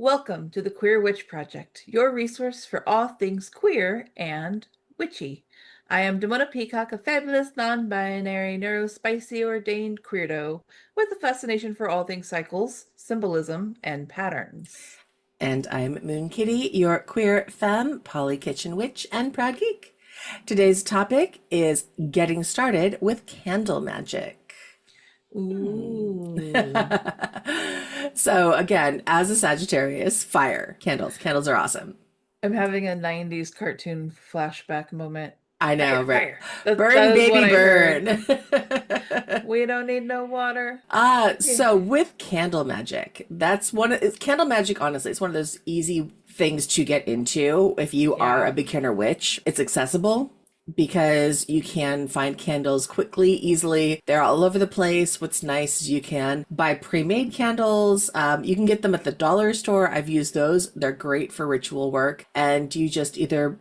Welcome to the Queer Witch Project, your resource for all things queer and witchy. I am Damona Peacock, a fabulous non-binary neurospicy ordained queerdo with a fascination for all things cycles, symbolism, and patterns. And I'm Moonkittee, your queer femme, poly kitchen witch, and proud geek. Today's topic is getting started with candle magic. Ooh. So again, as a Sagittarius, fire, candles. Candles are awesome. I'm having a 90s cartoon flashback moment. I know, Fire, right? fire. That Burn, is what baby, I heard. burn. We don't need no water. Yeah. So with candle magic, that's candle magic, honestly, it's one of those easy things to get into if you are a Yeah. beginner witch. It's accessible because you can find candles quickly, easily. They're all over the place. What's nice is you can buy pre-made candles. You can get them at the dollar store. I've used those. They're great for ritual work. And you just either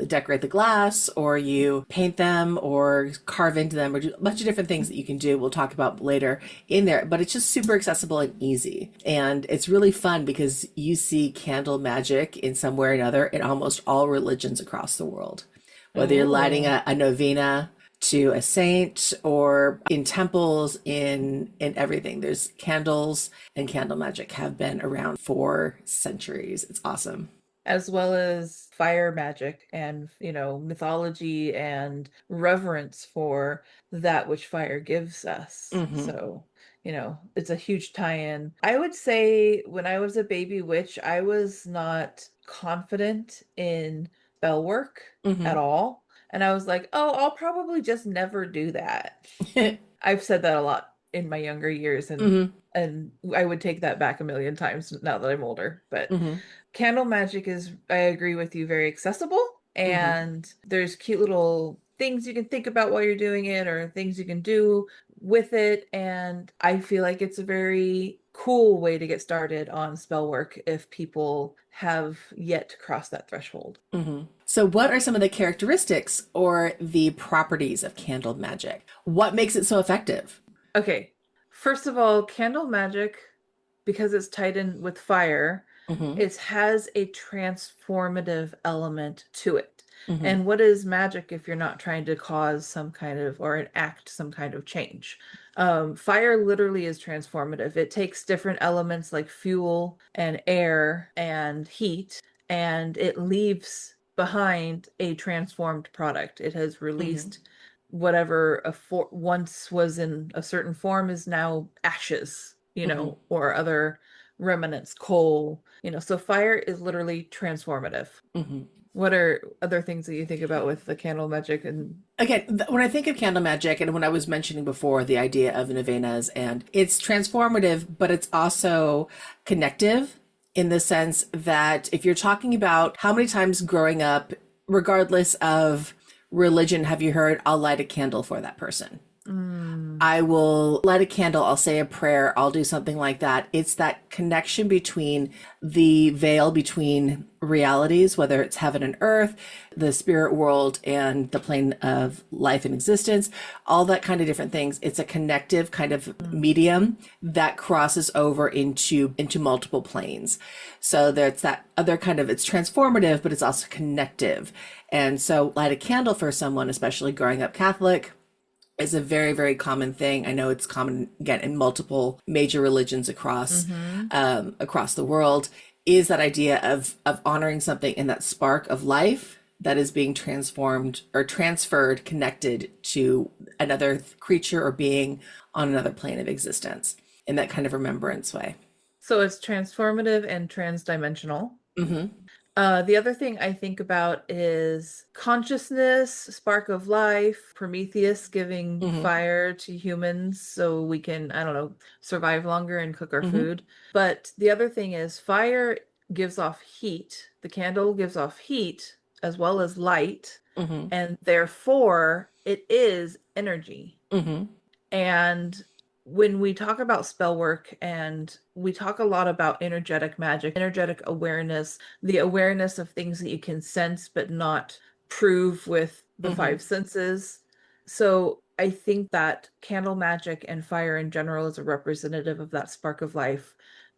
decorate the glass or you paint them or carve into them or do a bunch of different things that you can do. We'll talk about later in there. But it's just super accessible and easy. And it's really fun because you see candle magic in some way or another in almost all religions across the world, whether you're lighting Oh. a novena to a saint or in temples, in everything. There's candles, and candle magic have been around for centuries. It's awesome. As well as fire magic and, mythology and reverence for that which fire gives us. Hmm. So, it's a huge tie-in. I would say when I was a baby witch, I was not confident in spell work at Hmm. all. And I was like, oh, I'll probably just never do that. I've said that a lot in my younger years, and Hmm. and I would take that back a million times now that I'm older. But Hmm. candle magic is, I agree with you, very accessible, Hmm. and there's cute little things you can think about while you're doing it or things you can do with it. And I feel like it's a very cool way to get started on spell work if people have yet to cross that threshold. Hmm. So, what are some of the characteristics or the properties of candle magic? What makes it so effective? Okay, first of all, candle magic, because it's tied in with fire, Hmm. it has a transformative element to it. Hmm. And what is magic if you're not trying to cause some kind of or enact some kind of change? Fire literally is transformative. It takes different elements like fuel and air and heat, and it leaves behind a transformed product. It has Hmm. released whatever once was in a certain form is now ashes, Hmm. or other remnants, coal, so fire is literally transformative. Hmm. What are other things that you think about with the candle magic? And Again, when I think of candle magic, and when I was mentioning before the idea of novenas, and it's transformative, but it's also connective in the sense that if you're talking about how many times growing up, regardless of religion, have you heard, I'll light a candle for that person? mm, I will light a candle, I'll say a prayer, I'll do something like that. It's that connection between the veil between realities, whether it's heaven and earth, the spirit world, and the plane of life and existence, all that kind of different things. It's a connective kind of mm, medium that crosses over into multiple planes. So there's that other kind of, it's transformative, but it's also connective. And so light a candle for someone, especially growing up Catholic, is a very, very common thing. I know it's common again in multiple major religions mm-hmm. across the world. Is that idea of honoring something in that spark of life that is being transformed or transferred, connected to another creature or being on another plane of existence in that kind of remembrance way. So it's transformative and transdimensional. Hmm. The other thing I think about is consciousness, spark of life, Prometheus giving Hmm. fire to humans so we can, I don't know, survive longer and cook our Hmm. food. But the other thing is fire gives off heat. The candle gives off heat as well as light, Hmm. and therefore it is energy. Hmm. And when we talk about spell work, and we talk a lot about energetic magic, energetic awareness, the awareness of things that you can sense but not prove with the Hmm. five senses. So I think that candle magic and fire in general is a representative of that spark of life.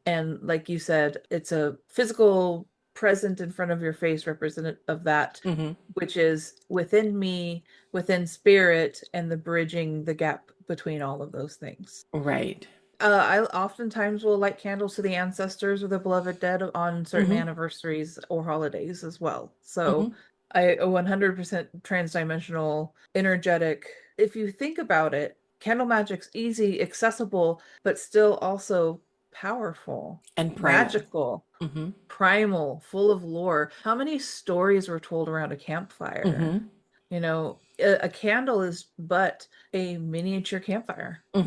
And like you said, it's a physical present in front of your face representative of that, Hmm. which is within me, within spirit, and the bridging the gap between all of those things. Right. I oftentimes will light candles to the ancestors or the beloved dead on certain Hmm. anniversaries or holidays as well. So Hmm. I 100% transdimensional, energetic. If you think about it, candle magic's easy, accessible, but still also powerful, And primal. magical, Hmm. primal, full of lore. How many stories were told around a campfire? Hmm. A candle is but a miniature campfire. Hmm.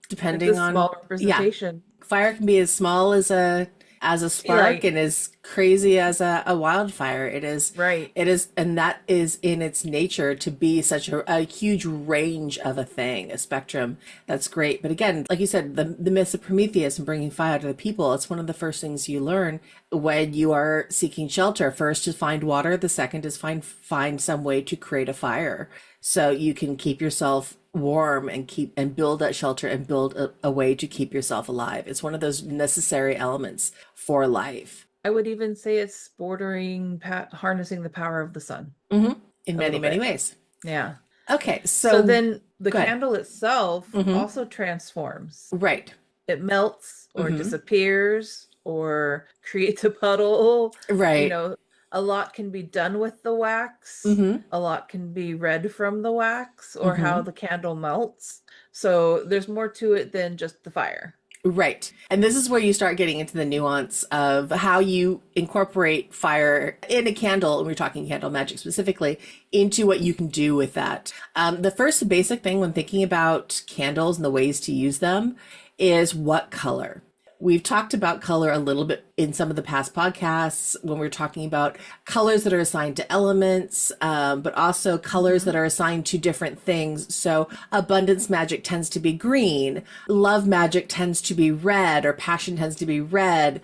It's a Depending on, small yeah, representation. fire can be as small as a You're spark right, and as crazy as a wildfire. It is, right. and that is in its nature to be such a huge range of a thing, a spectrum. That's great. But again, like you said, the myths of Prometheus and bringing fire to the people, it's one of the first things you learn when you are seeking shelter. First is find water. The second is find some way to create a fire so you can keep yourself warm and keep and build that shelter and build a way to keep yourself alive. It's one of those necessary elements for life. I would even say it's bordering harnessing the power of the sun Hmm. In a many, little many bit. ways. Yeah. Okay, So so then the good. candle itself Hmm. also transforms. Right. It melts or Hmm. disappears or creates a puddle. You Right. know, a lot can be done with the wax. Hmm. A lot can be read from the wax or how Hmm. the candle melts. So there's more to it than just the fire. Right. And this is where you start getting into the nuance of how you incorporate fire in a candle, and we're talking candle magic specifically, into what you can do with that. The first basic thing when thinking about candles and the ways to use them is what color. We've talked about color a little bit in some of the past podcasts when we are talking about colors that are assigned to elements, but also colors Mhm. that are assigned to different things. So abundance magic tends to be green, love magic tends to be red, or passion tends to be red.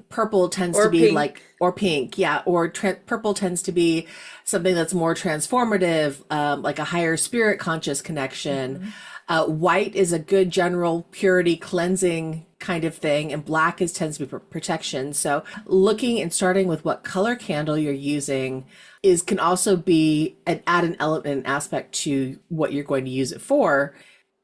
Purple tends to Or be pink. like, or pink, yeah, or purple tends to be something that's more transformative, like a higher spirit conscious connection. Mhm. White is a good general purity cleansing kind of thing, and black is tends to be protection. So looking and starting with what color candle you're using is can also be add an element and aspect to what you're going to use it for.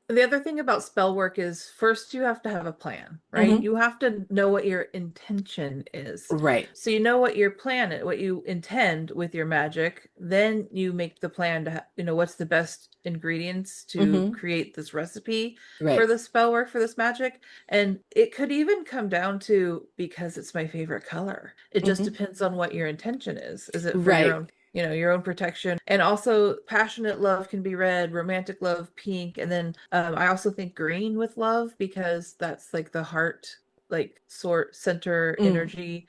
The other thing about spell work is first you have to have a plan, right? Hmm. You have to know what your intention is. Right. So you know what your plan is, what you intend with your magic, then you make the plan to, what's the best ingredients to Hmm. create this recipe for Right. the spell work for this magic. And it could even come down to because it's my favorite color. It just Hmm. depends on what your intention is. Is it for your Right. own your own protection. And also, passionate love can be red, romantic love, pink. And then I also think green with love because that's like the heart, like sort center Mm. energy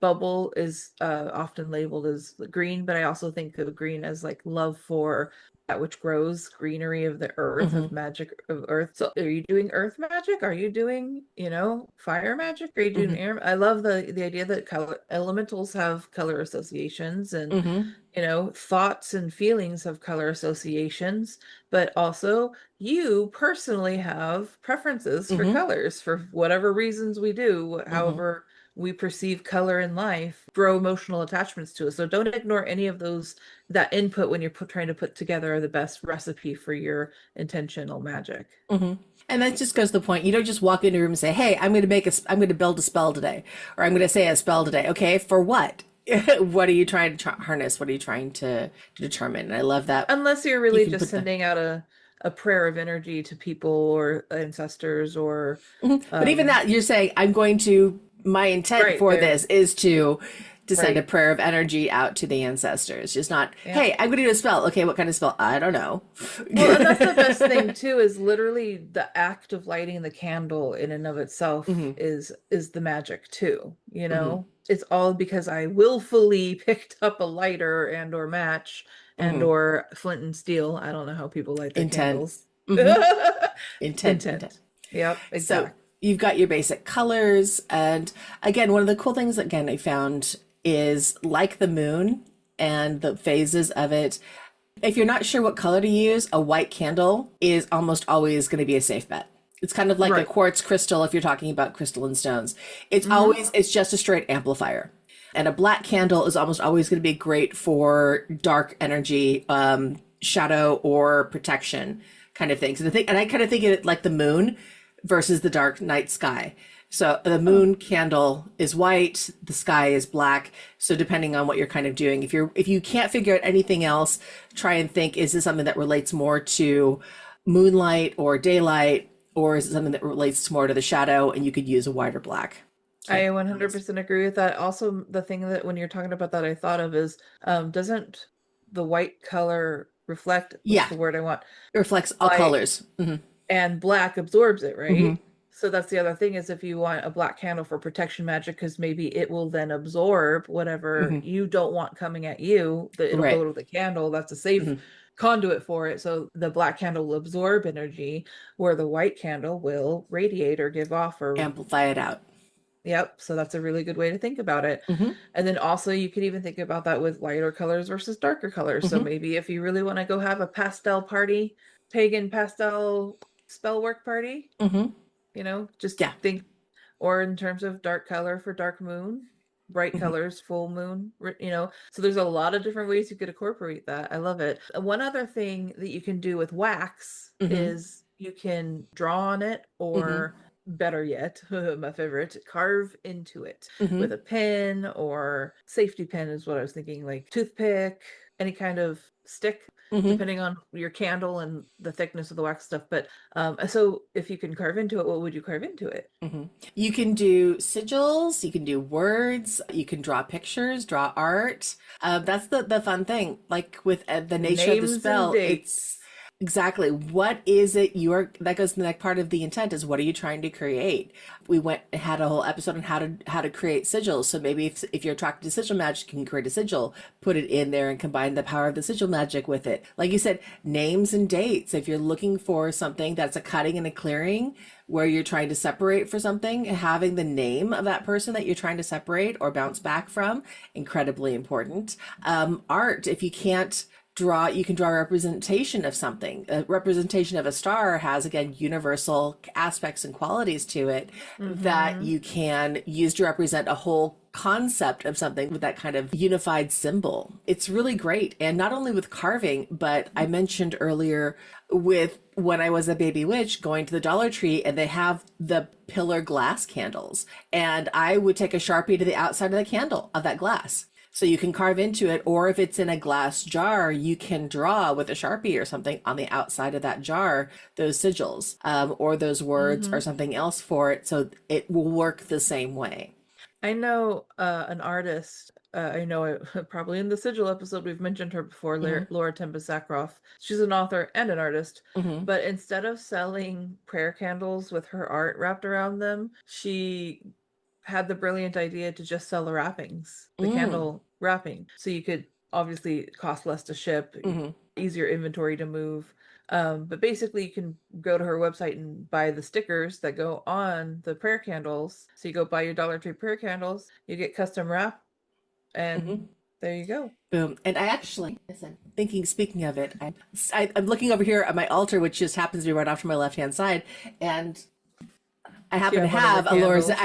bubble is often labeled as green, but I also think of green as like love for that which grows, greenery of the earth, Hmm. of magic of earth. So are you doing earth magic? Are you doing, fire magic? Are you doing Hmm. air? I love the idea that color elementals have color associations and Hmm. thoughts and feelings have color associations, but also you personally have preferences for Hmm. colors for whatever reasons we do, Hmm. however we perceive color in life, grow emotional attachments to it. So don't ignore any of that input when you're trying to put together the best recipe for your intentional magic. Hmm. And that just goes to the point. You don't just walk into a room and say, "Hey, I'm going to build a spell today, or I'm going to say a spell today." Okay, for what? What are you trying to harness? What are you trying to determine? And I love that Unless you're you really can just put the. sending out a prayer of energy to people or ancestors or Mhm. But even um that, you're saying, "I'm going to. My intent right for there. this is to send a Right. prayer of energy out to the ancestors. Just not, Yeah. hey, I'm going to do a spell. Okay, what kind of spell? I don't know." Well, and that's the best thing too, is literally the act of lighting the candle in and of itself Hmm. is the magic too, you Hmm. know? It's all because I willfully picked up a lighter and or match and Hmm. or flint and steel. I don't know how people light their Intent. candles. Hmm. Intent. Intent. Yep, So exact. you've got your basic colors. And again, one of the cool things, again, I found is like the moon and the phases of it. If you're not sure what color to use, a white candle is almost always going to be a safe bet. It's kind of like a Right. quartz crystal if you're talking about crystalline stones. It's Mm-hmm. always, it's just a straight amplifier. And a black candle is almost always going to be great for dark energy, shadow or protection kind of things. And I kind of think of it like the moon versus the dark night sky. So the Oh, moon candle is white, the sky is black. So depending on what you're kind of doing, if you can't figure out anything else, try and think, is this something that relates more to moonlight or daylight, or is it something that relates more to the shadow and you could use a wider black I candle? 100% agree with that. Also, the thing that when you're talking about that, I thought of is, doesn't the white color reflect, what's Yeah, the word I want? it reflects all Light, colors. Hmm. and black absorbs it, Hmm. right? So that's the other thing is if you want a black candle for protection magic, because maybe it will then absorb whatever Hmm. you don't want coming at you, that it'll go Right. to the candle. That's a safe Hmm. conduit for it. So the black candle will absorb energy, where the white candle will radiate or give off or Amplify it out. yep. So that's a really good way to think about it. Hmm. And then also you could even think about that with lighter colors versus darker colors. So Hmm. maybe if you really want to go have a pastel party, pagan pastel spell work party, Hmm. just Yeah. think, or in terms of dark color for dark moon, bright Hmm. colors, full moon, so there's a lot of different ways you could incorporate that. I love it. One other thing that you can do with wax Hmm. is you can draw on it, Hmm. or better yet, my favorite, carve into it with Hmm. a pen or safety pin is what I was thinking, like toothpick, any kind of stick, Hmm. depending on your candle and the thickness of the wax stuff. But so if you can carve into it, what would you carve into it? Hmm. You can do sigils, you can do words, you can draw pictures, draw art. That's the fun thing. Like with the nature of the Names and spell, it's dates. exactly what is it you're, that goes to the next part of the intent is what are you trying to create? We went and had a whole episode on how to create sigils. So maybe if you're attracted to sigil magic, you can create a sigil, put it in there and combine the power of the sigil magic with it. Like you said, names and dates. If you're looking for something that's a cutting and a clearing where you're trying to separate for something, having the name of that person that you're trying to separate or bounce back from, incredibly important. Art, if you can't draw, you can draw a representation of something. A representation of a star has, again, universal aspects and qualities to it that Mm-hmm. you can use to represent a whole concept of something with that kind of unified symbol. It's really great. And not only with carving, but I mentioned earlier with when I was a baby witch going to the Dollar Tree and they have the pillar glass candles. And I would take a Sharpie to the outside of the candle of that glass. So you can carve into it, or if it's in a glass jar, you can draw with a Sharpie or something on the outside of that jar, those sigils, or those words or Mm-hmm. something else for it. So it will work the same way. I know an artist. I know probably in the Sigil episode we've mentioned her before, Hmm. Laura Tempest Sackroff. She's an author and an artist, Hmm. but instead of selling prayer candles with her art wrapped around them, she had the brilliant idea to just sell the wrappings, the Mm. candle wrapping. So you could obviously cost less to ship, Hmm. easier inventory to move. But basically, you can go to her website and buy the stickers that go on the prayer candles. So you go buy your Dollar Tree prayer candles, you get custom wrap, and Hmm. there you go. Boom. And I actually, listen, thinking, speaking of it, I'm looking over here at my altar, which just happens to be right off to my left hand side. And I Do you happen to have one of her have a Laura. I candles?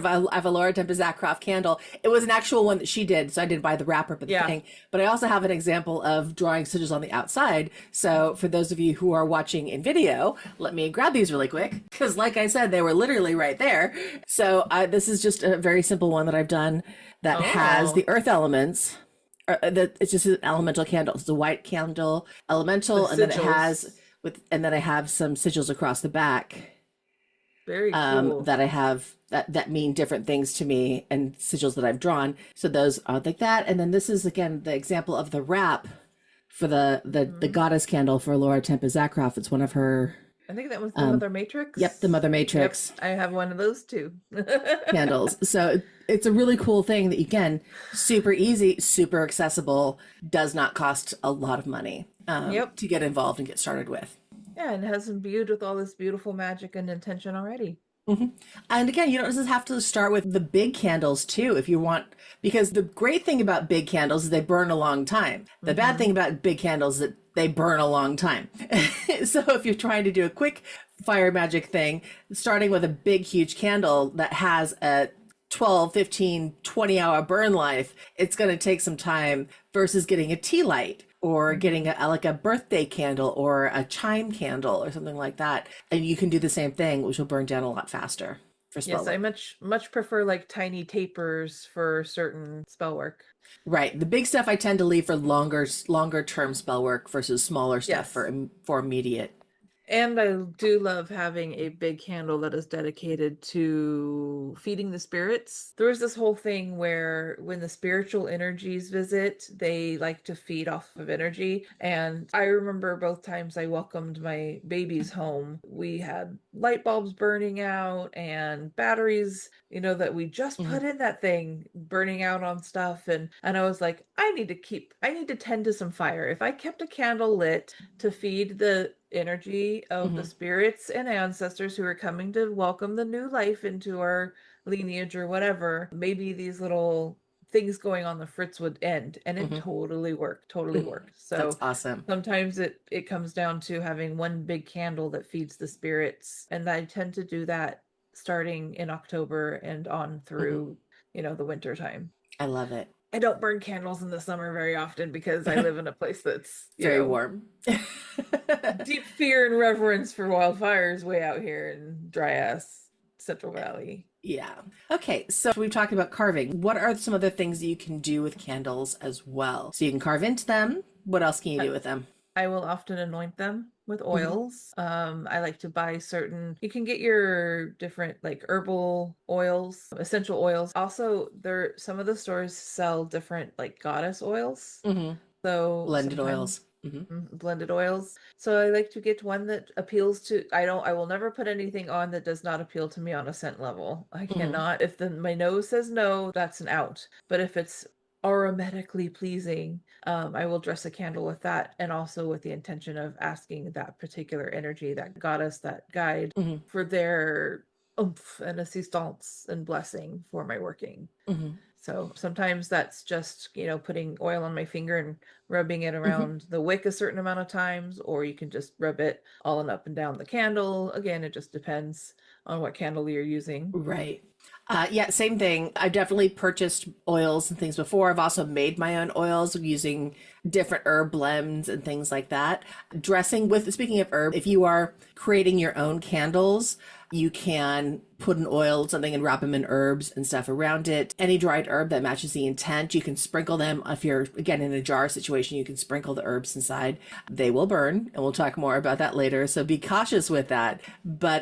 have I have a Laura Tempest Zackroff candle. It was an actual one that she did, so I did buy the wrapper for the Yeah. thing. But I also have an example of drawing sigils on the outside. So for those of you who are watching in video, let me grab these really quick because, like I said, they were literally right there. So this is just a very simple one that I've done that has the Oh, earth elements. It's just an elemental candle. It's a white candle, elemental, with and then it has sigils. and then I have some sigils across the back Very cool. that I have that mean different things to me and sigils that I've drawn. So those are like that. And then this is again the example of the wrap for the Hmm. goddess candle for Laura Tempest Zackroff. It's one of her I think that was the Mother yep, the Mother Matrix. Yep, Matrix I have one of those too. candles. So it's a really cool thing that you can super easy, super accessible, does not cost a lot of money Yep. to get involved and get started with. Yeah, and it has imbued with all this beautiful magic and intention already. hmm And again, you don't just have to start with the big candles too, if you want, because the great thing about big candles is they burn a long time. The bad Mm-hmm. thing about big candles is that they burn a long time. So if you're trying to do a quick fire magic thing, starting with a big, huge candle that has a 12, 15, 20 hour burn life, it's going to take some time versus getting a tea light or getting Mm-hmm. a like a birthday candle or a chime candle or something like that. And you can do the same thing, which will burn down a lot faster for spell Yes, I work. much prefer like tiny tapers for certain spell work. Right. The big stuff I tend to leave for longer term spell work versus smaller stuff Yes. for immediate. And I do love having a big candle that is dedicated to feeding the spirits. There was this whole thing where when the spiritual energies visit, they like to feed off of energy. And I remember both times I welcomed my babies home, we had light bulbs burning out and batteries, that we just hmm put in that thing burning out on stuff. And I was like, I need to tend to some fire. If I kept a candle lit to feed the energy of the hmm spirits and ancestors who are coming to welcome the new life into our lineage or whatever, maybe these little things going on the fritz would end. And it hmm totally worked, totally hmm worked. That's So awesome. sometimes it comes down to having one big candle that feeds the spirits. And I tend to do that starting in October and on hmm through, the winter time. I love it. I don't burn candles in the summer very often because I live in a place that's, Very warm. deep fear and reverence for wildfires way out here in dry ass Central Valley. Yeah. Okay, so we've talked about carving. What are some other things that you can do with candles as well? So you can carve into them. What else can you I, do with them? I will often anoint them with hmm oils. I like to buy you can get your different like herbal oils, essential oils. Also, some of the stores sell different like goddess oils. hmm So Blended sometimes oils. blended oils. So I like to get one that appeals to I will never put anything on that does not appeal to me on a scent level. I hmm cannot if my nose says no, that's an out. But if it's aromatically pleasing, I will dress a candle with that and also with the intention of asking that particular energy, that goddess, that guide hmm for their oomph and assistance and blessing for my working. hmm So sometimes that's just, putting oil on my finger and rubbing it hmm around the wick a certain amount of times, or you can just rub it all and up and down the candle. Again, it just depends on what candle you're using. Right. Yeah, same thing. I've definitely purchased oils and things before. I've also made my own oils using different herb blends and things like that. Dressing with, speaking of herb, if you are creating your own candles, you can put an oil, something, and wrap them in herbs and stuff around it. Any dried herb that matches the intent, you can sprinkle them. If you're, again, in a jar situation, you can sprinkle the herbs inside. They will burn, and we'll talk more about that later. So be cautious with that. But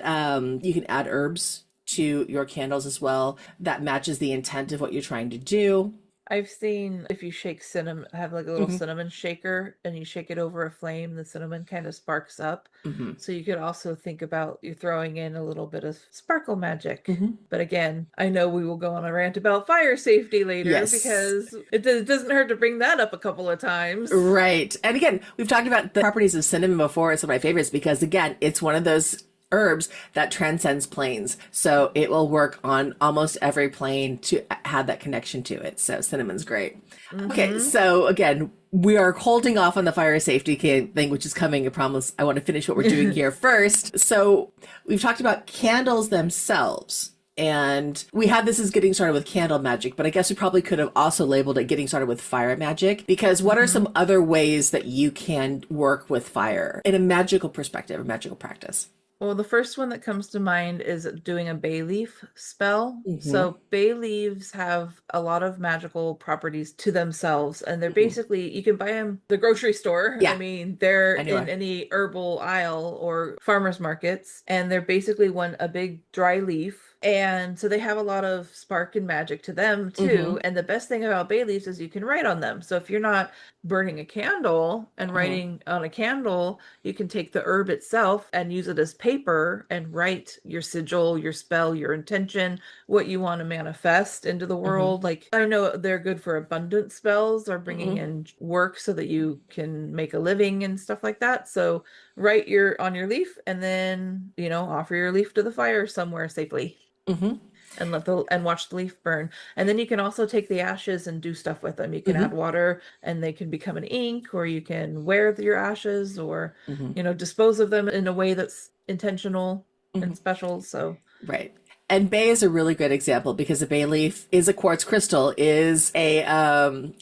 you can add herbs to your candles as well that matches the intent of what you're trying to do. I've seen if you shake cinnamon, have like a little hmm cinnamon shaker and you shake it over a flame, the cinnamon kind of sparks up. hmm So you could also think about you throwing in a little bit of sparkle magic. hmm But again, I know we will go on a rant about fire safety later Yes. because it doesn't hurt to bring that up a couple of times. Right. And again, we've talked about the properties of cinnamon before. It's one of my favorites because, again, it's one of those herbs that transcends planes. So it will work on almost every plane to have that connection to it. So cinnamon's great. Okay. Mm-hmm. So again, we are holding off on the fire safety thing, which is coming. I promise I want to finish what we're doing here first. So we've talked about candles themselves. And we had this as getting started with candle magic, but I guess we probably could have also labeled it getting started with fire magic, because what are Mm-hmm. some other ways that you can work with fire in a magical perspective, a magical practice? Well, the first one that comes to mind is doing a bay leaf spell. hmm So, bay leaves have a lot of magical properties to themselves, and they're hmm basically, you can buy them at the grocery store. I Yeah, mean, they're in anywhere. any herbal aisle or farmers markets, and they're basically a big dry leaf. And so they have a lot of spark and magic to them too. hmm And the best thing about bay leaves is you can write on them. So if you're not burning a candle and hmm writing on a candle, you can take the herb itself and use it as paper paper and write your sigil, your spell, your intention, what you want to manifest into the Hmm. world. Like, I don't know, they're good for abundant spells or bringing Hmm. in work so that you can make a living and stuff like that. So write your on your leaf and then, offer your leaf to the fire somewhere safely Hmm. and watch the leaf burn. And then you can also take the ashes and do stuff with them. You can add Hmm. water and they can become an ink, or you can wear your ashes, or Hmm. dispose of them in a way that's intentional Hmm. and special. So Right. And bay is a really good example because a bay leaf is a quartz crystal, is a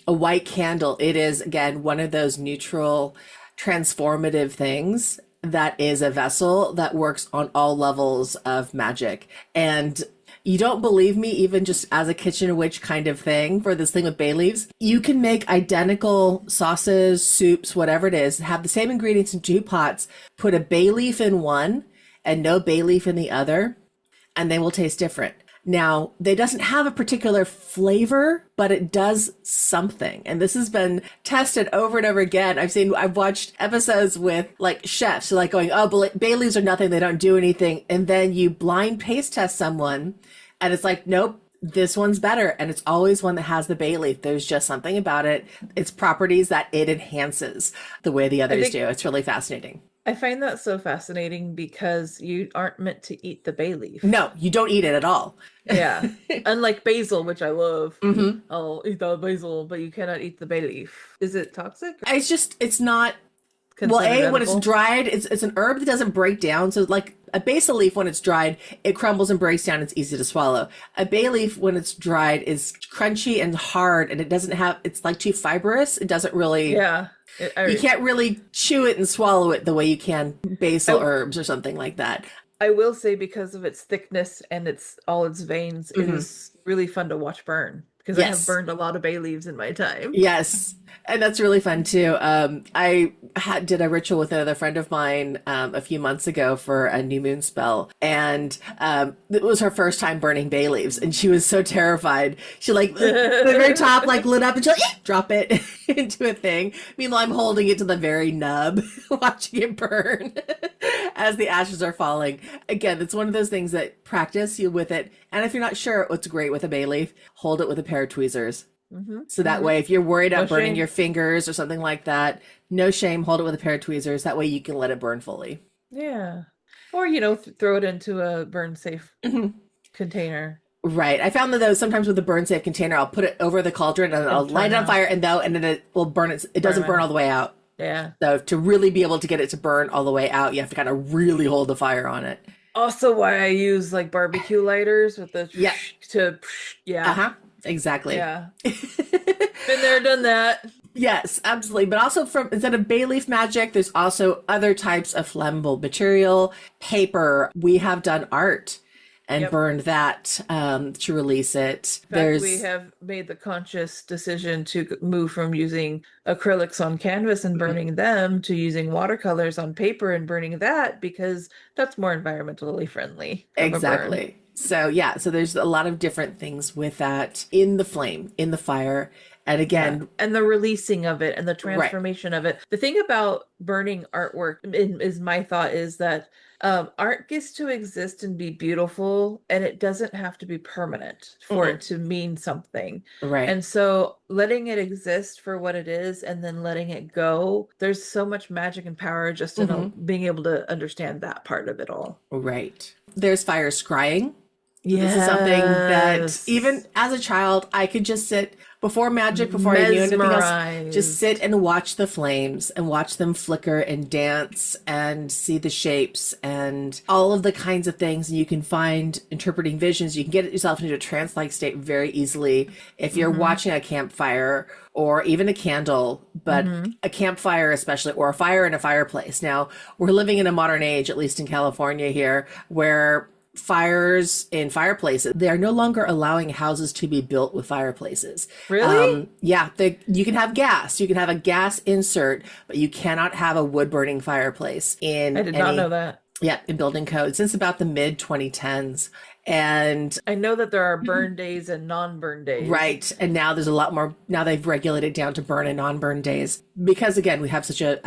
white candle. It is again one of those neutral, transformative things that is a vessel that works on all levels of magic. And you don't believe me, even just as a kitchen witch kind of thing for this thing with bay leaves, you can make identical sauces, soups, whatever it is, have the same ingredients in two pots, put a bay leaf in one and no bay leaf in the other, and they will taste different. Now, they doesn't have a particular flavor, but it does something. And this has been tested over and over again. I've watched episodes with like chefs like going, oh, bay leaves are nothing. They don't do anything. And then you blind taste test someone and it's like, nope, this one's better. And it's always one that has the bay leaf. There's just something about it. Its properties that it enhances the way the I others think do. It's really fascinating. I find that so fascinating because you aren't meant to eat the bay leaf. No, you don't eat it at all. Yeah. Unlike basil, which I love. Hmm. I'll eat the basil, but you cannot eat the bay leaf. Is it toxic or It's not. Well, considered when it's edible? dried, it's an herb that doesn't break down. So, like a basil leaf, when it's dried, it crumbles and breaks down. It's easy to swallow. A bay leaf, when it's dried, is crunchy and hard, and it doesn't have. It's like too fibrous. It doesn't really. Yeah. You can't really chew it and swallow it the way you can basil I herbs or something like that. I will say because of its thickness and its veins, it Hmm. is really fun to watch burn because I have Yes. burned a lot of bay leaves in my time. Yes, and that's really fun too. Did a ritual with another friend of mine a few months ago for a new moon spell, and it was her first time burning bay leaves, and she was so terrified. She like the very top like lit up and she like drop it into a thing. Meanwhile, I'm holding it to the very nub, watching it burn as the ashes are falling. Again, it's one of those things that practice you with it, and if you're not sure what's great with a bay leaf, hold it with a pair of tweezers. Hmm. So that Hmm. way, if you're worried No about burning shame. your fingers or something like that, no shame, hold it with a pair of tweezers. That way you can let it burn fully. Yeah. Or, throw it into a burn safe Mhm. container Right. I found that though, sometimes with the burn safe container, I'll put it over the cauldron and I'll and light turn it on off. fire and then it will burn it. It Burn doesn't them burn all out. the way out. Yeah. So to really be able to get it to burn all the way out, you have to kind of really hold the fire on it. Also, why I use like barbecue lighters with the Yeah. to yeah. Uh-huh. Exactly. Yeah. Been there, done that. Yes, absolutely. But also from instead of bay leaf magic, there's also other types of flammable material, paper. We have done art and Yep. burned that to release it. In fact, we There's have made the conscious decision to move from using acrylics on canvas and Mhm. burning them to using watercolors on paper and burning that because that's more environmentally friendly of a burn. Exactly. So yeah, so there's a lot of different things with that in the flame, in the fire. And Yeah. again, And the releasing of it and the right. transformation of it. The thing about burning artwork is my thought is that art gets to exist and be beautiful, and it doesn't have to be permanent for Mm-mm. it to mean something. Right. And so letting it exist for what it is and then letting it go, there's so much magic and power just in Hmm. being able to understand that part of it all. Right. There's fire scrying. This is something that even Yes. as a child, I could just sit before magic, before I knew anything else, just sit Mesmerized. and watch the flames and watch them flicker and dance and see the shapes and all of the kinds of things. And you can find interpreting visions. You can get yourself into a trance-like state very easily if you're Hmm. watching a campfire or even a candle, but Hmm. a campfire especially, or a fire in a fireplace. Now, we're living in a modern age, at least in California here, where fires in fireplaces, they are no longer allowing houses to be built with fireplaces. Really? Yeah, you can have gas, you can have a gas insert, but you cannot have a wood burning fireplace I in did not know any, that. yeah, in building code since about the mid 2010s. And I know that there are burn days and non-burn days. right, and now there's a lot more, now they've regulated down to burn and non-burn days because again, we have such a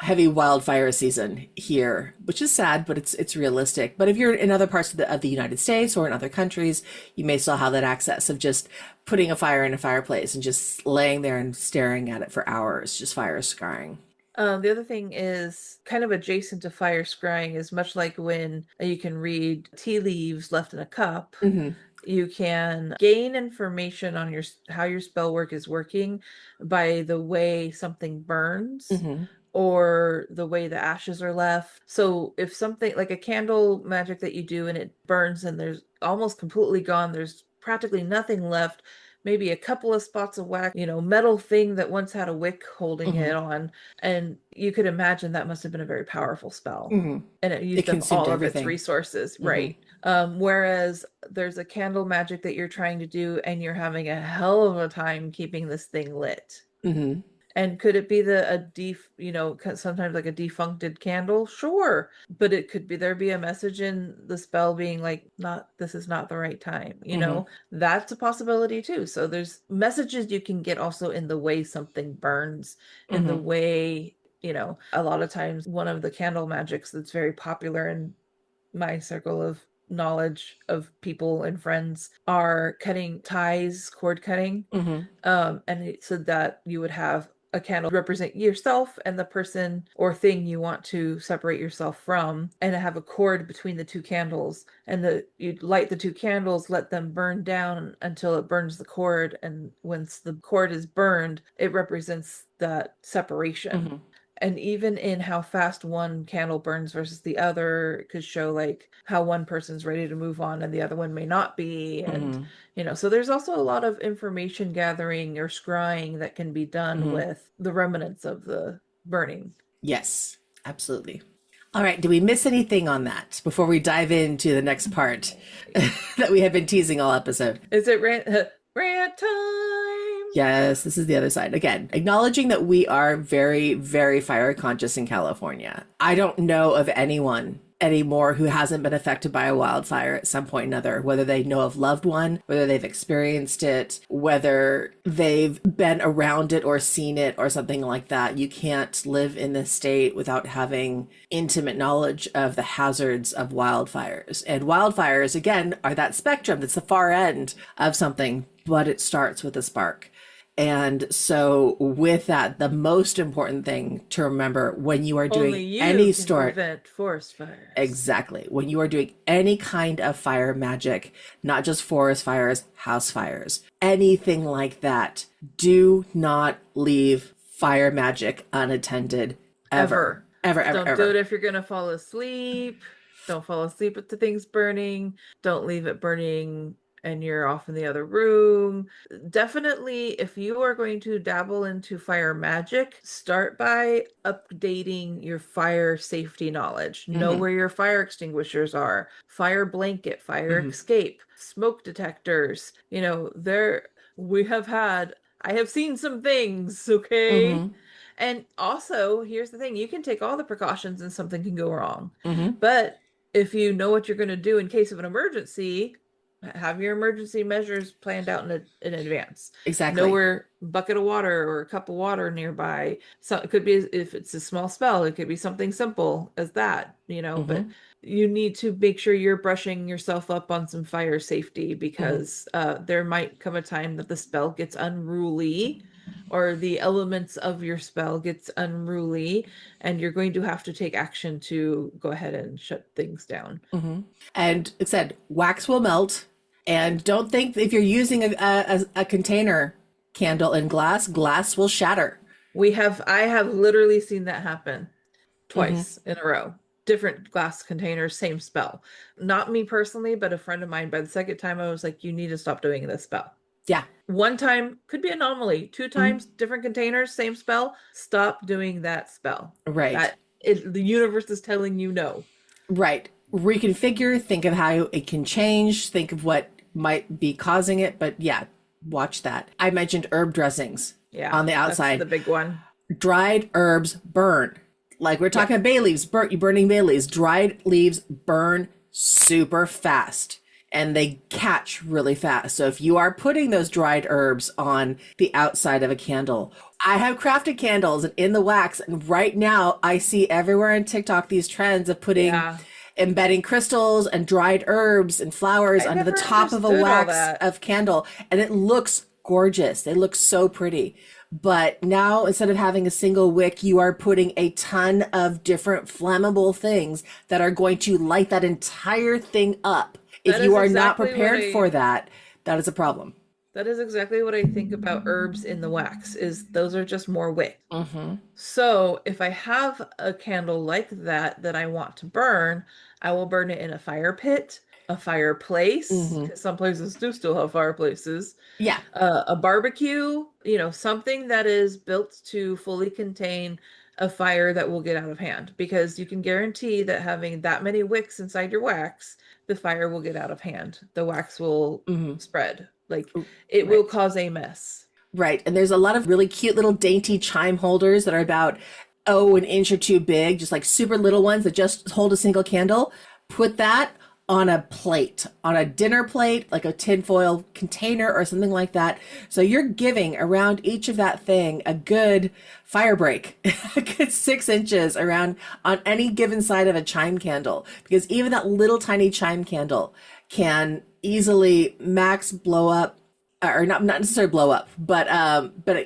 heavy wildfire season here, which is sad, but it's realistic. But if you're in other parts of the United States or in other countries, you may still have that access of just putting a fire in a fireplace and just laying there and staring at it for hours, just fire scarring. The other thing is kind of adjacent to fire scrying is much like when you can read tea leaves left in a cup. Hmm. You can gain information on how your spell work is working by the way something burns Hmm. or the way the ashes are left. So if something like a candle magic that you do and it burns and there's almost completely gone, there's practically nothing left, maybe a couple of spots of wax, metal thing that once had a wick holding Hmm. it on, and you could imagine that must have been a very powerful spell. Hmm. And it It used up consumed all of its everything. resources, Hmm. right? Whereas there's a candle magic that you're trying to do, and you're having a hell of a time keeping this thing lit. Hmm. And could it be sometimes like a defuncted candle? Sure. But it could be there be a message in the spell being like, not, this is not the right time, Hmm. That's a possibility too. So there's messages you can get also in the way something burns, in the Hmm. way, a lot of times one of the candle magics that's very popular in my circle of knowledge of people and friends are cutting ties, cord cutting, Hmm. and it said that you would have a candle represent yourself and the person or thing you want to separate yourself from, and have a cord between the two candles, and you'd light the two candles, let them burn down until it burns the cord, and once the cord is burned, it represents that separation. Hmm. And even in how fast one candle burns versus the other could show like how one person's ready to move on and the other one may not be. And Hmm. so there's also a lot of information gathering or scrying that can be done Hmm. with the remnants of the burning. Yes, absolutely. All right. Do we miss anything on that before we dive into the next part that we have been teasing all episode? Is it rant time? Yes, this is the other side. Again, acknowledging that we are very, very fire conscious in California. I don't know of anyone anymore who hasn't been affected by a wildfire at some point or another, whether they know of loved one, whether they've experienced it, whether they've been around it or seen it or something like that. You can't live in this state without having intimate knowledge of the hazards of wildfires. And wildfires, again, are that spectrum. That's the far end of something, but it starts with a spark. And so, with that, the most important thing to remember when you are doing Only you any can sort, prevent forest fires. exactly, when you are doing any kind of fire magic, not just forest fires, house fires, anything like that, do not leave fire magic unattended ever. Ever. Ever, ever, Don't do it ever. if you're going to fall asleep. Don't fall asleep with the things burning. Don't leave it burning and you're off in the other room. Definitely, if you are going to dabble into fire magic, start by updating your fire safety knowledge. Know Hmm. where your fire extinguishers are, fire blanket, fire Hmm. escape, smoke detectors. We have had, I have seen some things, okay? Hmm. And also, here's the thing, you can take all the precautions and something can go wrong. Hmm. But if you know what you're going to do in case of an emergency, have your emergency measures planned out in advance. Know Exactly. where a bucket of water or a cup of water nearby. So it could be, if it's a small spell, it could be something simple as that, but Hmm. you need to make sure you're brushing yourself up on some fire safety, Hmm. because there might come a time that the spell gets unruly or the elements of your spell gets unruly, and you're going to have to take action to go ahead and shut things down. Hmm. And it said wax will melt. And don't think if you're using a container candle in glass, glass will shatter. I have literally seen that happen Hmm. twice in a row. Different glass containers, same spell. Not me personally, but a friend of mine. By the second time, I was like, you need to stop doing this spell. Yeah. One time could be anomaly. Two Mhm. times, different containers, same spell. Stop doing that spell. Right. The universe is telling you no. Right. Reconfigure, think of how it can change, think of what might be causing it. But yeah, watch that. I mentioned herb dressings Yeah, on the that's the outside. big one. Dried herbs burn. Like we're Yep. talking bay leaves, you burning bay leaves. Dried leaves burn super fast and they catch really fast. So if you are putting those dried herbs on the outside of a candle, I have crafted candles and in the wax, and right now I see everywhere on TikTok these trends of putting Yeah. embedding crystals and dried herbs and flowers I under the never top of a understood all wax that. of candle, and it looks gorgeous. They look so pretty. But now instead of having a single wick, you are putting a ton of different flammable things that are going to light that entire thing up. If That you is are not exactly what prepared for I that, that is a problem. that is exactly what I think about herbs in the wax is those are just more wick. Mm-hmm. So if I have a candle like that that I want to burn, I will burn it in a fire pit, a fireplace, Mm-hmm. because some places do still have fireplaces, Yeah. a barbecue, something that is built to fully contain a fire that will get out of hand. Because you can guarantee that having that many wicks inside your wax, the fire will get out of hand. The wax will Mm-hmm. spread. Like it will Right. cause a mess. Right. And there's a lot of really cute little dainty chime holders that are about, oh, an inch or two big, just like super little ones that just hold a single candle. Put that on a plate, on a dinner plate, like a tinfoil container or something like that. So you're giving around each of that thing a good fire break, a good 6 inches around on any given side of a chime candle. Because even that little tiny chime candle can easily max blow up, or not necessarily blow up, but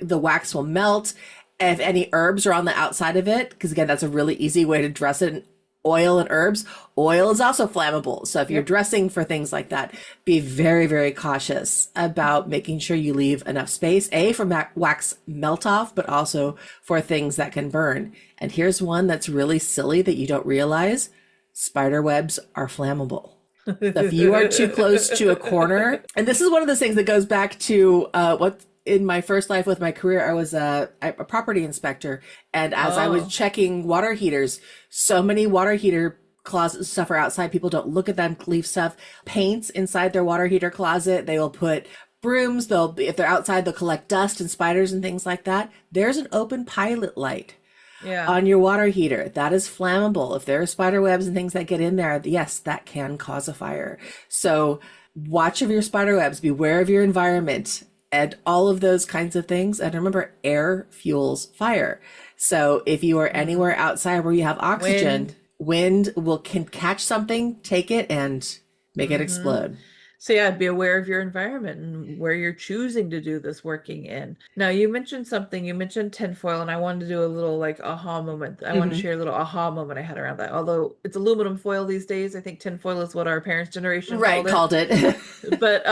the wax will melt. If any herbs are on the outside of it, because again, that's a really easy way to dress it. Oil and herbs. Oil is also flammable. So if you're Yep. dressing for things like that, be very, very cautious about making sure you leave enough space, A, for wax melt off, but also for things that can burn. And here's one that's really silly that you don't realize. Spider webs are flammable. So if you are too close to a corner, and this is one of those things that goes back to what in my first life with my career, I was a property inspector. And as I was Oh, checking water heaters, so many water heater closet stuff are outside. People don't look at them, leave stuff, paints inside their water heater closet. They will put brooms. If they're outside, they'll collect dust and spiders and things like that. There's an open pilot light yeah. on your water heater. That is flammable. If there are spider webs and things that get in there, yes, that can cause a fire. So watch of your spider webs, beware of your environment and all of those kinds of things. And remember, air fuels fire. So if you are Mm. anywhere outside where you have oxygen, Wind. wind can catch something, take it, and make it Hmm. explode. So yeah, be aware of your environment and where you're choosing to do this working in. Now you mentioned something, you mentioned tinfoil, and I wanted to do a little like aha moment. I wanted to Hmm. share a little aha moment I had around that. Although it's aluminum foil these days, I think tinfoil is what our parents' generation Right, called it. called it. But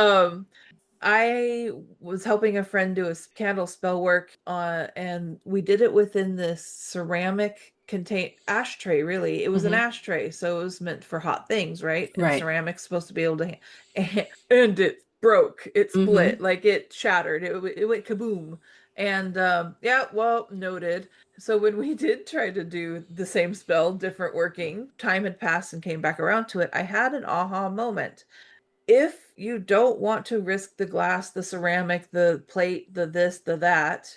I was helping a friend do a candle spell work, and we did it within this ceramic contain ashtray, really. It was an Hmm. ashtray, so it was meant for hot things, right? And Right. ceramic's supposed to be able to, and it broke, it Hmm. split, like it shattered, it went kaboom. And yeah, well, noted. So when we did try to do the same spell, different working, time had passed and came back around to it. I had an aha moment. If you don't want to risk the glass, the ceramic, the plate, the this, the that,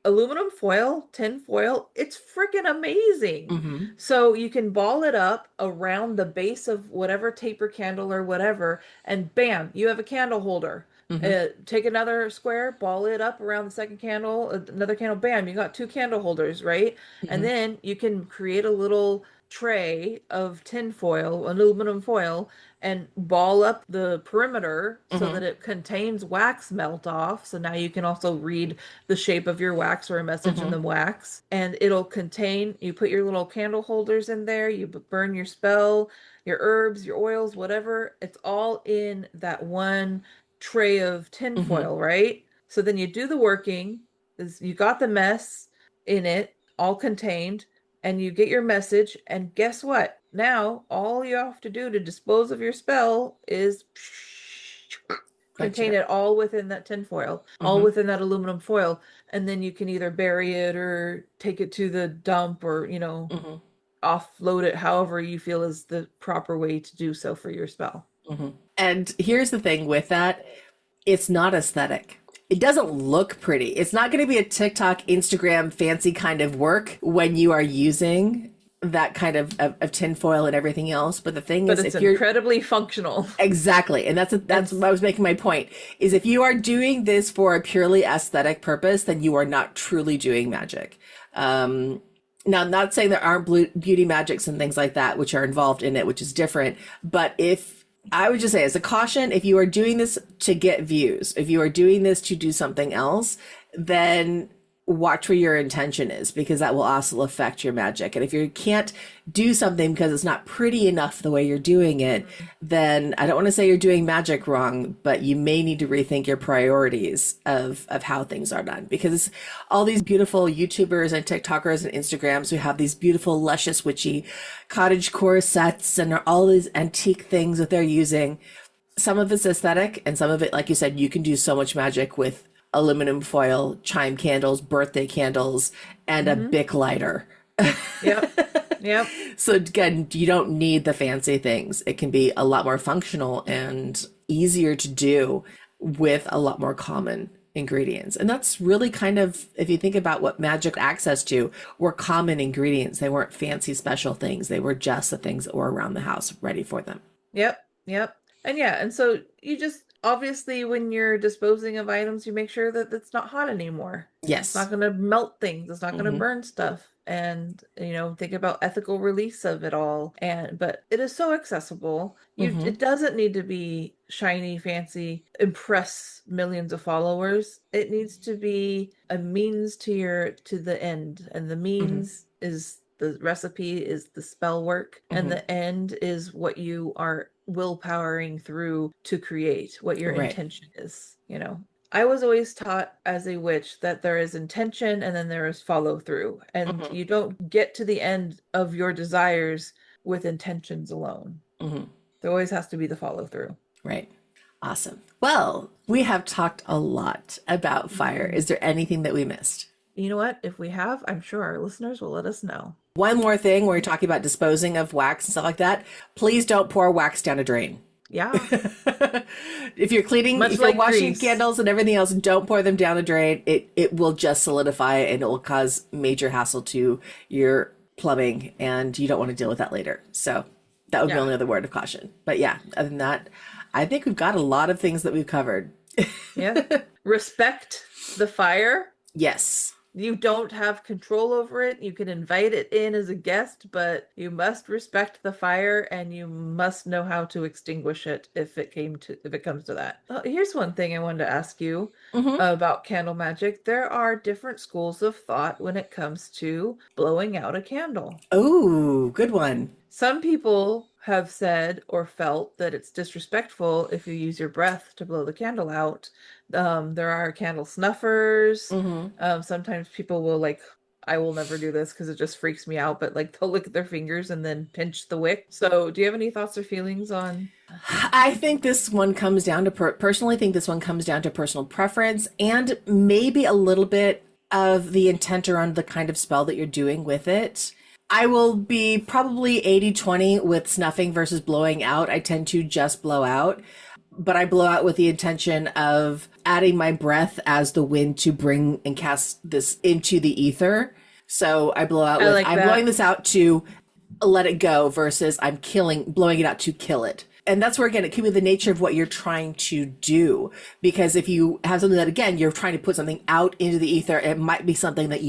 aluminum foil, tin foil, it's freaking amazing. Hmm. So you can ball it up around the base of whatever taper candle or whatever, and bam, you have a candle holder. Hmm. Take another square, ball it up around the second candle, another candle, bam, you got two candle holders, right? And Hmm. then you can create a little tray of tin foil, aluminum foil, and ball up the perimeter so Hmm. that it contains wax melt off. So now you can also read the shape of your wax or a message in Hmm. the wax. And it'll contain, you put your little candle holders in there, you burn your spell, your herbs, your oils, whatever. It's all in that one tray of Hmm. tinfoil, right? So then you do the working, is you got the mess in it, all contained, and you get your message. And guess what? Now all you have to do to dispose of your spell is contain Gotcha. it all within that tinfoil, all Hmm. within that aluminum foil, and then you can either bury it or take it to the dump or, Hmm. offload it however you feel is the proper way to do so for your spell. Hmm. And here's the thing with that, it's not aesthetic. It doesn't look pretty. It's not going to be a TikTok, Instagram fancy kind of work when you are using that kind of tinfoil and everything else. But the thing But is, it's if you're incredibly functional. exactly, and that's And what I was making my point, is if you are doing this for a purely aesthetic purpose, then you are not truly doing magic. Now, I'm not saying there aren't beauty magics and things like that, which are involved in it, which is different. But if I would just say, as a caution, if you are doing this to get views, if you are doing this to do something else, then watch where your intention is, because that will also affect your magic. And if you can't do something because it's not pretty enough the way you're doing it, then I don't want to say you're doing magic wrong, but you may need to rethink your priorities of how things are done, because all these beautiful YouTubers and TikTokers and Instagrams who have these beautiful, luscious, witchy cottage core sets and all these antique things that they're using. Some of it's aesthetic, and some of it, like you said, you can do so much magic with aluminum foil, chime candles, birthday candles, and a mm-hmm. Bic lighter. Yep. Yep. So again, you don't need the fancy things. It can be a lot more functional and easier to do with a lot more common ingredients. And that's really kind of, if you think about what magic access to, were common ingredients. They weren't fancy special things. They were just the things that were around the house ready for them. Yep. Yep. And yeah, and so you just obviously when you're disposing of items, you make sure that it's not hot anymore. It's not Yes. going to melt things. It's not going to Hmm. burn stuff. And think about ethical release of it all. But it is so accessible. Hmm. It doesn't need to be shiny, fancy, impress millions of followers. It needs to be a means to the end. And the Hmm. means is the recipe, is the spell work, and Hmm. the end is what you are willpowering through to create, what your Right. intention is. I was always taught as a witch that there is intention and then there is follow through, and Hmm. you don't get to the end of your desires with intentions alone. Hmm. There always has to be the follow through. Right. Awesome. Well, we have talked a lot about fire. Mhm. Is there anything that we missed? You know what? If we have, I'm sure our listeners will let us know. One more thing, when you're talking about disposing of wax and stuff like that, please don't pour wax down a drain. Yeah, If you're cleaning, much if you're like washing grease. candles and everything else, don't pour them down the drain. It will just solidify and it will cause major hassle to your plumbing, and you don't want to deal with that later. So that would be Yeah, only other word of caution. But yeah, other than that, I think we've got a lot of things that we've covered. yeah. Respect the fire. Yes. You don't have control over it. You can invite it in as a guest, but you must respect the fire and you must know how to extinguish it if it comes to that. Here's one thing I wanted to ask you Hmm. about candle magic. There are different schools of thought when it comes to blowing out a candle. Oh, good one. Some people have said or felt that it's disrespectful if you use your breath to blow the candle out. There are candle snuffers. Hmm. Sometimes people will I will never do this because it just freaks me out, but they'll lick their fingers and then pinch the wick. So, do you have any thoughts or feelings on? I think this one comes down to personally think this one comes down to personal preference and maybe a little bit of the intent around the kind of spell that you're doing with it. I will be probably 80-20 with snuffing versus blowing out. I tend to just blow out, but I blow out with the intention of adding my breath as the wind to bring and cast this into the ether. So I blow out I with, like I'm blowing that. this out to let it go versus blowing it out to kill it. And that's where, again, it can be the nature of what you're trying to do. Because if you have something that, again, you're trying to put something out into the ether, it might be something that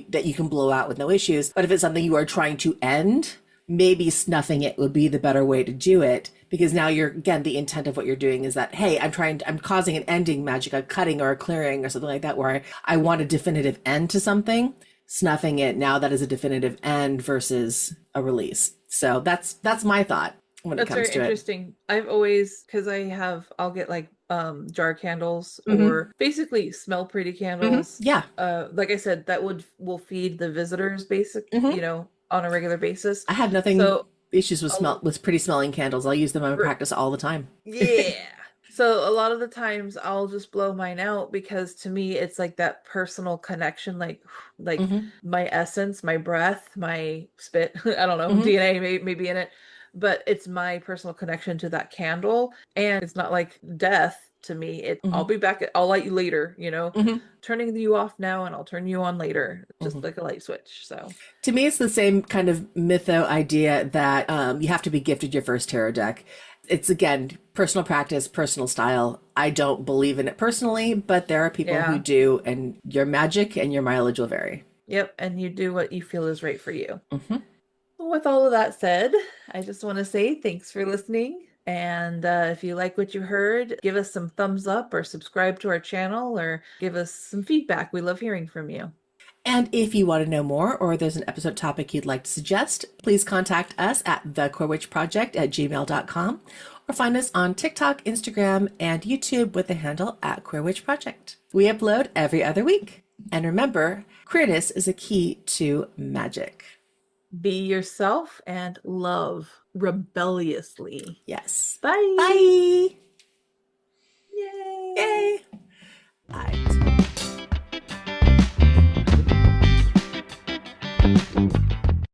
that you can blow out with no issues. But if it's something you are trying to end, maybe snuffing it would be the better way to do it. Because now again, the intent of what you're doing is that, hey, I'm causing an ending magic, a cutting or a clearing or something like that, where I want a definitive end to something. Snuffing it, now that is a definitive end versus a release. So that's my thought when it That's comes very to it. interesting. I've always, because I'll get jar candles Hmm. or basically smell pretty Hmm. candles. Yeah. Like I said, that will feed the visitors Hmm. on a regular basis. I have nothing So, issues with a with pretty smelling candles. I'll use them in r- practice all the time. yeah. So a lot of the times I'll just blow mine out because to me it's like that personal connection, like Hmm. my essence, my breath, my spit. I don't know, Hmm. DNA may be in it, but it's my personal connection to that candle, and it's not like death to me. I'll Hmm. be back. I'll light you later, Hmm. turning you off now and I'll turn you on later, Hmm. just like a light switch. So To me, it's the same kind of mytho idea that you have to be gifted your first tarot deck. It's again personal practice, personal style. I don't believe in it personally, but there are people who yeah. do, and your magic and your mileage will vary. Yep. And you do what you feel is right for you. Hmm. Well, with all of that said, I just want to say thanks for listening. And if you like what you heard, give us some thumbs up or subscribe to our channel or give us some feedback. We love hearing from you. And if you want to know more or there's an episode topic you'd like to suggest, please contact us at thequeerwitchproject@gmail.com or find us on TikTok, Instagram, and YouTube with the handle at queerwitchproject. We upload every other week. And remember, queerness is a key to magic. Be yourself and love rebelliously. Yes. Bye. Bye. Yay. Yay. Bye.